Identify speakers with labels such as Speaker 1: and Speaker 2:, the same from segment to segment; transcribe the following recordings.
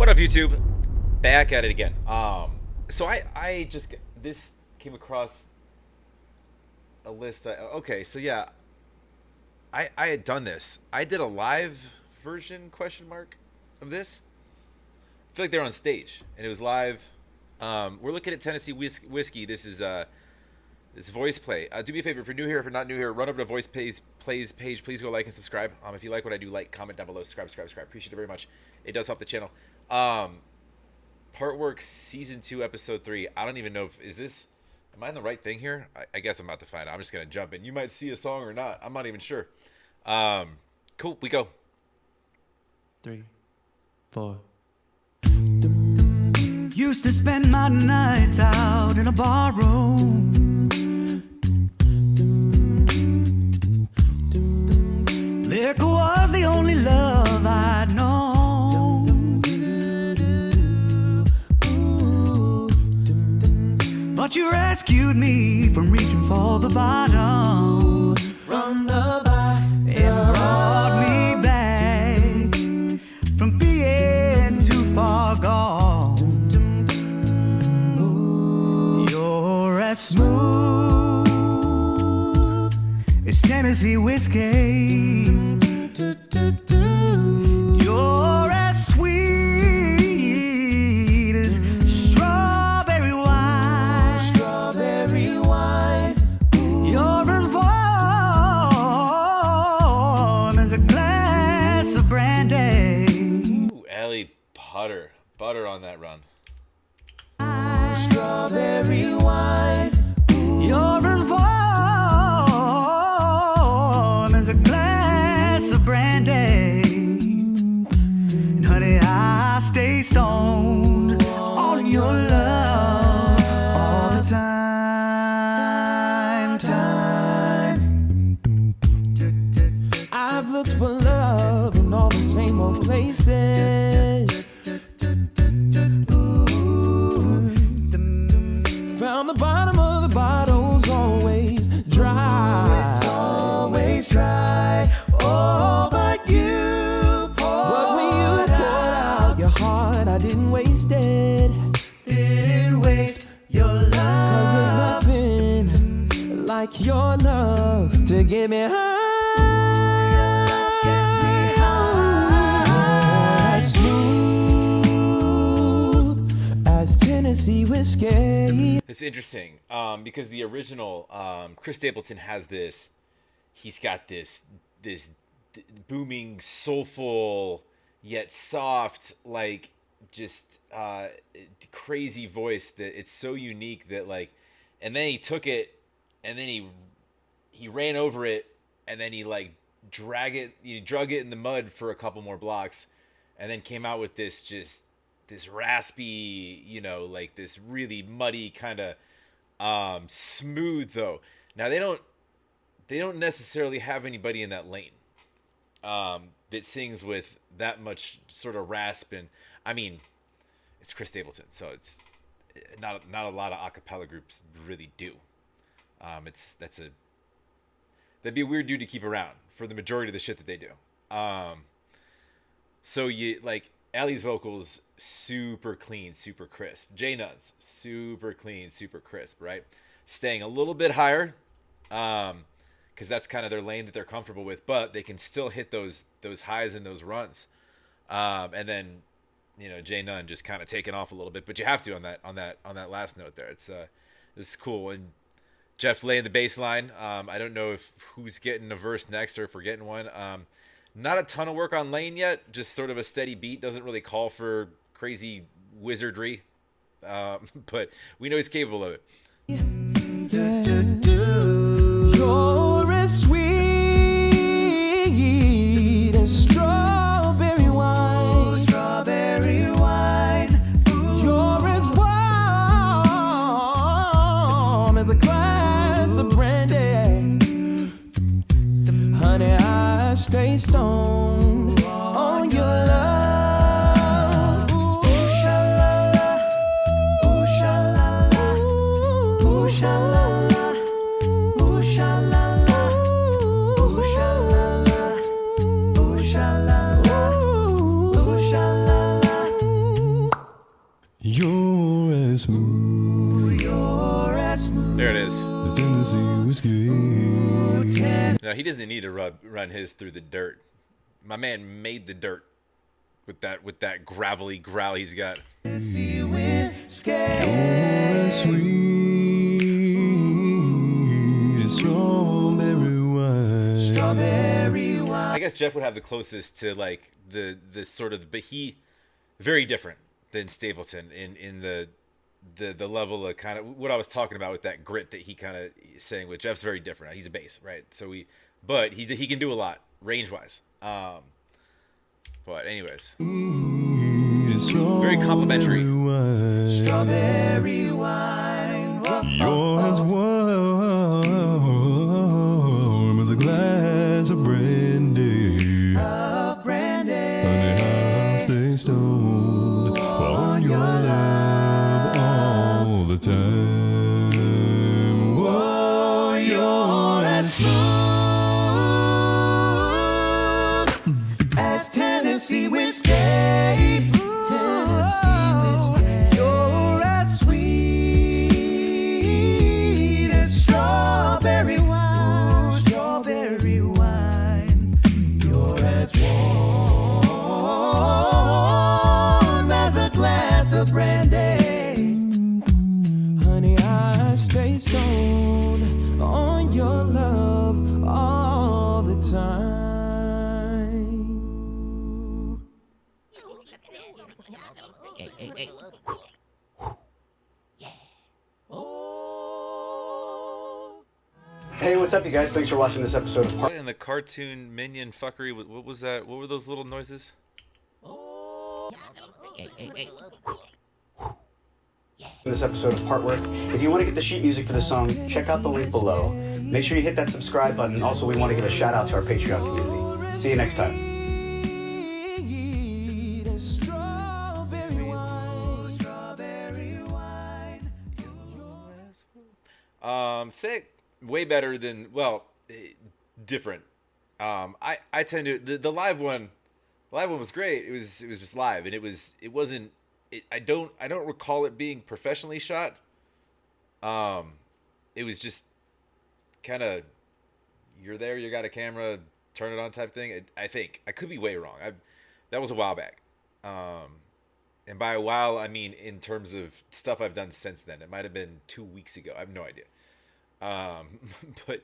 Speaker 1: What up, YouTube? Back at it again. So I just this came across a list. Okay, so yeah, I had done this. I did a live version of this. I feel like they're on stage and it was live. We're looking at Tennessee whiskey. This is this VoicePlay. Do me a favor, if you're new here, if you're not new here, run over to VoicePlay's page. Please go like and subscribe. If you like what I do, like, comment down below, subscribe. Appreciate it very much. It does help the channel. PartWork Season 2, Episode 3. I don't even know if, am I in the right thing here? I guess I'm about to find out. I'm just going to jump in. You might see a song or not. I'm not even sure. Cool, we go.
Speaker 2: 3, 4.
Speaker 3: Used to spend my nights out in a bar room. Liquor was the only love I'd known. But you rescued me from reaching for the bottom. From the bottom. And brought me back from being too far gone. You're as smooth as Tennessee whiskey. You're as sweet as strawberry wine. Strawberry wine. You're as warm as a glass of brandy.
Speaker 1: Ooh, Ellie butter on that run.
Speaker 3: Strawberry wine. You're as warm as a glass of brandy. And honey, I stay stoned on your love all the time.
Speaker 2: I've looked for love in all the same old places. Found the bottom of the bottle's always dry.
Speaker 3: It's always dry. Oh, but you poured
Speaker 2: But when you poured out your heart, I didn't waste it.
Speaker 3: didn't waste your
Speaker 2: 'Cause there's
Speaker 3: love.
Speaker 2: nothing like your love to get me high.
Speaker 3: Gets me high.
Speaker 2: As smooth as Tennessee whiskey.
Speaker 1: It's interesting because the original Chris Stapleton has this. He's got this booming, soulful yet soft, like just crazy voice that it's so unique that like. And then he took it, and then he ran over it, and then he like drug it in the mud for a couple more blocks, and then came out with this raspy, like this really muddy kind of smooth though. Now they don't necessarily have anybody in that lane that sings with that much sort of rasp, and I mean it's Chris Stapleton, so it's not a lot of a cappella groups really do. That'd be a weird dude to keep around for the majority of the shit that they do. So you like Allie's vocals, super clean, super crisp. J Nuns, super clean, super crisp, right? Staying a little bit higher, because that's kind of their lane that they're comfortable with, but they can still hit those highs and those runs. And then, J Nun just kind of taking off a little bit, but you have to on that last note there. This is cool. And Jeff laying the bass line. I don't know who's getting a verse next or if we're getting one. Not a ton of work on Lane yet, just sort of a steady beat. Doesn't really call for crazy wizardry, but we know he's capable of it.
Speaker 2: You're as sweet as strawberry wine.
Speaker 3: Strawberry wine.
Speaker 2: You're as warm as a glass of brandy. Honey, I stay stoned on your love. Ooh, sha-la-la. Ooh, sha-la-la. Ooh, sha-la-la. Ooh, sha-la-la. This Tennessee whiskey.
Speaker 1: No, he doesn't need to run his through the dirt. My man made the dirt with that gravelly growl he's got.
Speaker 2: Tennessee whiskey. You're sweet strawberry wine. Strawberry wine.
Speaker 1: I guess Jeff would have the closest to like the sort of, but he very different than Stapleton in the level of kind of what I was talking about with that grit that he kind of saying with Jeff's very different. He's a bass, right? So but he can do a lot range wise. But anyways, very complimentary.
Speaker 2: Strawberry wine. You're as warm as a glass of brandy. Honey, I'll stay stoned on your love all the time. Whoa, you're as smooth as Tennessee whiskey. Tennessee whiskey. You're as sweet as strawberry wine. Strawberry wine. You're as warm as a glass of brandy. Honey, I stay stoned on your love all the time.
Speaker 4: Hey, what's up, you guys? Thanks for watching this episode of
Speaker 1: What in the cartoon minion fuckery? What was that? What were those little noises?
Speaker 4: PartWork. If you want to get the sheet music for the song, check out the link below. Make sure you hit that subscribe button. Also, we want to give a shout out to our Patreon community. See you next time.
Speaker 1: Sick. Way better than, well, different. I tend to the live one was great. It was just live, and it wasn't. I don't recall it being professionally shot. It was just kind of, you're there, you got a camera, turn it on type thing. I think I could be way wrong. That was a while back. And by a while, I mean in terms of stuff I've done since then. It might have been 2 weeks ago. I have no idea. But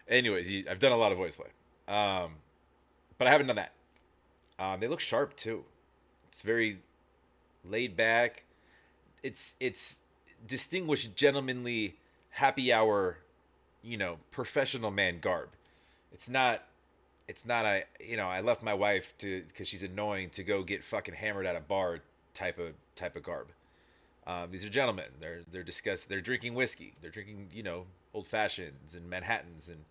Speaker 1: anyways, I've done a lot of VoicePlay. But I haven't done that. They look sharp too. It's very laid back. It's distinguished, gentlemanly, happy hour, professional man garb. It's not I left my wife because she's annoying to go get fucking hammered at a bar type of garb. These are gentlemen. They're drinking whiskey. They're drinking, old fashions and Manhattans and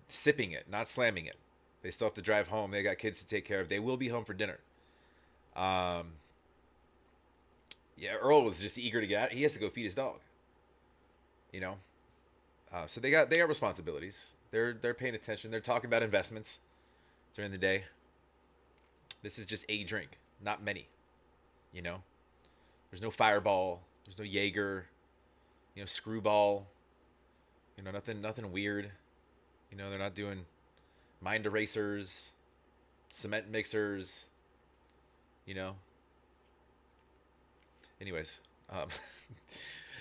Speaker 1: sipping it, not slamming it. They still have to drive home. They got kids to take care of. They will be home for dinner. Earl was just eager to get out. He has to go feed his dog. So they got responsibilities. They're paying attention. They're talking about investments during the day. This is just a drink, not many. There's no Fireball. There's no Jaeger. Screwball. Nothing weird. They're not doing mind erasers, cement mixers. Anyways,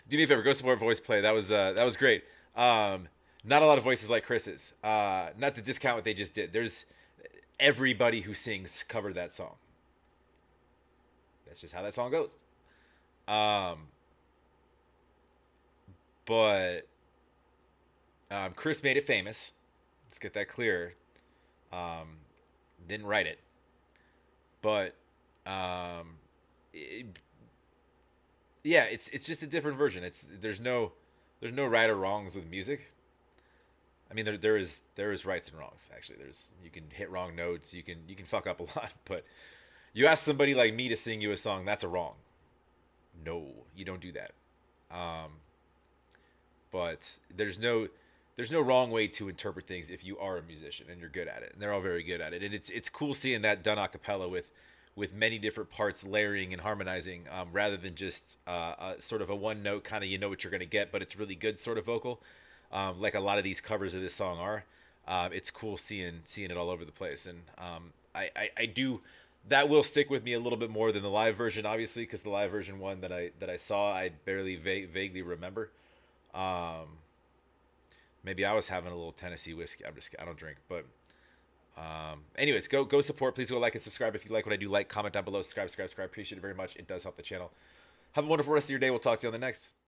Speaker 1: do me a favor, go support VoicePlay. That was great. Not a lot of voices like Chris's. Not to discount what they just did. There's everybody who sings covered that song. That's just how that song goes. But Chris made it famous. Let's get that clear. Didn't write it, but it's just a different version. There's no right or wrongs with music. I mean, there is rights and wrongs. Actually, you can hit wrong notes. You can fuck up a lot. But you ask somebody like me to sing you a song, that's a wrong. No, you don't do that. But there's no wrong way to interpret things if you are a musician and you're good at it. And they're all very good at it. And it's cool seeing that done a cappella with with many different parts layering and harmonizing, rather than just sort of a one note kind of, you know what you're going to get, but it's really good sort of vocal, like a lot of these covers of this song are. It's cool seeing it all over the place, and I do, that will stick with me a little bit more than the live version, obviously, because the live version one that I saw, I barely vaguely remember. Maybe I was having a little Tennessee whiskey. I don't drink, but anyways, go support. Please go like and subscribe if you like what I do. Like, comment down below, subscribe. Appreciate it very much. It does help the channel. Have a wonderful rest of your day. We'll talk to you on the next.